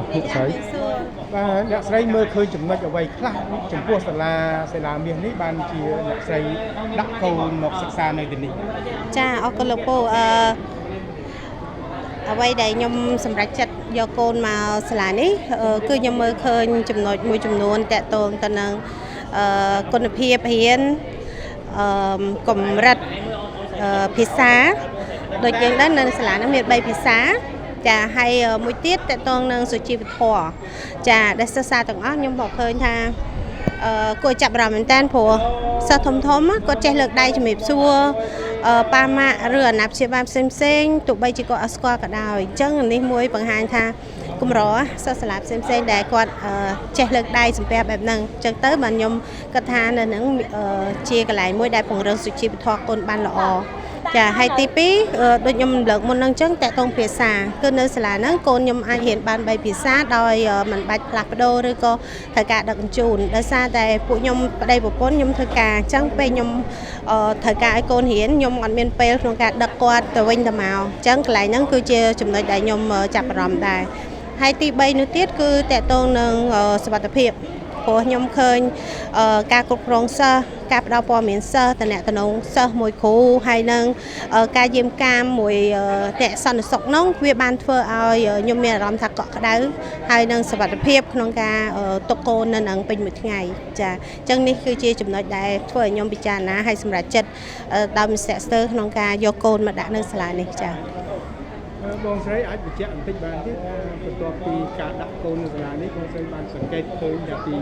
អ្នកស្រីបាទអ្នកស្រីមើលឃើញចំណុចអ្វីខ្លះចំពោះសាលាមាសនេះបានជាអ្នកស្រីដាក់កូនមកសិក្សានៅទីនេះចាអរគុណលោកពូអ្វីដែលខ្ញុំសម្រេចចិត្តយកកូនមកសាលានេះគឺខ្ញុំមើលឃើញចំណុចមួយចំនួនតាក់ទងទៅនឹងគុណភាពរៀនកម្រិតភាសាដូចយើងដឹងនៅសាលានោះមាន3ភាសាចាហើយមួយទៀតតកតងនឹងសុជីវធម៌ចាដែលសិក្សាទាំងអស់ខ្ញុំមកឃើញថាគួរចាប់អារម្មណ៍មែនតើព្រោះសិស្សធំគាត់ចេះលើកដៃជំរាបសួរប៉ាម៉ាក់ឬអាណាព្យាបាលផ្សេងទោះបីជាគាត់អត់ស្គាល់ក៏ដោយអញ្ចឹងនេះមួយបង្ហាញថាកម្រសិស្សសាលាផ្សេងដែលគាត់ចេះលើកដៃសំពះបែបហ្នឹងអញ្ចឹងទៅបាទខ្ញុំគិតថានៅហ្នឹងជាកន្លែងមួយដែលពង្រឹងសុជីវធម៌កូនបានល្អចាហើយទី2ដូចខ្ញុំលើកមុនហ្នឹងអញ្ចឹងតកតងភាសាគឺនៅសាលាហ្នឹងកូនខ្ញុំអាចរៀនបាន3ភាសាដោយមិនបាច់ផ្លាស់ប្ដូរឬក៏ត្រូវការដឹកជញ្ជូនដោយសារតែពួកខ្ញុំប្តីប្រពន្ធខ្ញុំធ្វើការអញ្ចឹងពេលខ្ញុំត្រូវការឲ្យកូនរៀនខ្ញុំអត់មានពេលក្នុងការដឹកគាត់ទៅវិញទៅមកអញ្ចឹងកន្លែងហ្នឹងគឺជាចំណុចដែលខ្ញុំចាប់អារម្មណ៍ដែរហើយទី3នោះទៀតគឺតកតងនឹងសុវត្ថិភាពព្រោះខ្ញុំឃើញការគ្រប់គ្រងសិស្សការផ្ដល់ព័ត៌មានសិស្សតំណែងសិស្សមួយគ្រូហើយនឹងការយាមកាមមួយអ្នកសន្តិសុខនោះវាបានធ្វើឲ្យខ្ញុំមានអារម្មណ៍ថាកក់ក្ដៅហើយនឹងសុវត្ថិភាពក្នុងការទុកកូននៅនឹងពេញមួយថ្ងៃចាអញ្ចឹងនេះគឺជាចំណុចដែលធ្វើឲ្យខ្ញុំពិចារណាហើយសម្រាប់ចិត្តដោយមិនស្ទាក់ស្ទើរក្នុងការយកកូនមកដាក់នៅសាលានេះចាបងស្រីអាចបញ្ជាក់បន្តិចបានទេបន្ទាប់ពីការដាក់កូននៅសាលានេះបងស្រីបានសង្កេតឃើញថាពី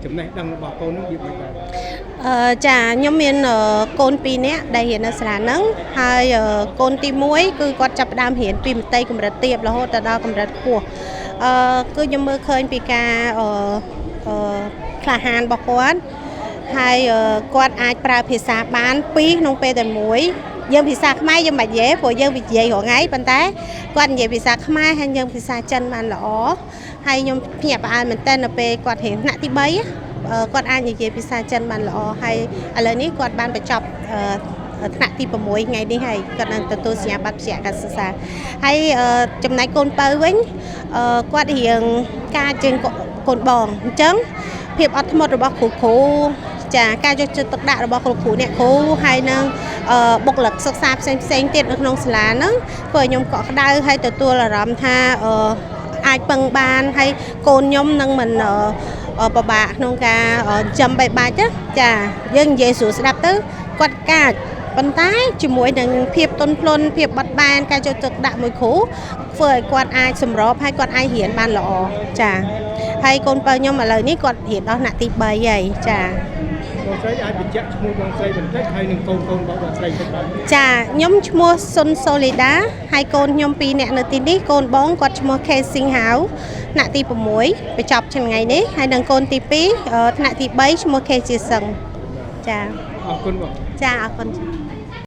ចំណេះដឹងរបស់កូននឹងវាមិនដែរចាខ្ញុំមានកូន2នាក់ដែលរៀននៅសាលាហ្នឹងហើយកូនទី1គឺគាត់ចាប់ផ្ដើមរៀនពីមត្តេយ្យកម្រិតទាបរហូតដល់កម្រិតខ្ពស់គឺខ្ញុំមើលឃើញពីការក្លាហានរបស់គាត់ហើយគាត់អាចប្រើភាសាបាន2ក្នុងពេលតែមួយយើងភាសាខ្មែរយើងមិននិយាយព្រោះយើងនិយាយរាល់ថ្ងៃប៉ុន្តែគាត់និយាយភាសាខ្មែរហើយយើងភាសាចិនបានល្អហើយខ្ញុំភ្ញាក់ផ្អើលមែនតើនៅពេលគាត់រៀនថ្នាក់ទី3គាត់អាចនិយាយភាសាចិនបានល្អហើយឥឡូវនេះគាត់បានបញ្ចប់ថ្នាក់ទី6ថ្ងៃនេះហើយគាត់នឹងទទួលសញ្ញាបត្របញ្ជាក់ការសិក្សាហើយចំណែកកូនពៅវិញគាត់រៀងការជើងកូនបងអញ្ចឹងភាពអត់ធ្មត់របស់គ្រូចាការយកចិត្តទុកដាក់របស់គ្រូអ្នកគ្រូហើយនឹងបុគ្គលិកសិក្សាផ្សេងទៀតនៅក្នុងសាលាហ្នឹងធ្វើឲ្យខ្ញុំកក់ក្ដៅហើយទទួលអារម្មណ៍ថាអាចពឹងបានហើយកូនខ្ញុំនឹងមិនពិបាកក្នុងការចាំបីបាច់ចាយើងនិយាយស្រួលស្ដាប់ទៅគាត់កាចប៉ុន្តែជាមួយនឹងភាពទន់ភ្លន់ភាពបត់បែនការយកទឹកដាក់មួយគ្រូធ្វើឲ្យគាត់អាចសម្របហើយគាត់អាចរៀនបានល្អចាហើយកូនបើខ្ញុំឥឡូវនេះគាត់រៀនដល់ថ្នាក់ទី3ហើយចាបងស្រីអាចបញ្ជាក់ឈ្មោះបងស្រីបន្តិចហើយនឹងកូនរបស់បងស្រីបន្តិចចាខ្ញុំឈ្មោះសុនសូលីដាហើយកូនខ្ញុំ2នាក់នៅទីនេះកូនបងគាត់ឈ្មោះខេស៊ីងហាវថ្នាក់ទី6បញ្ចប់ថ្ងៃនេះហើយនឹងកូនទី2ថ្នាក់ទី3ឈ្មោះខេជាសឹងចាអរគុណបងចាអរគុណ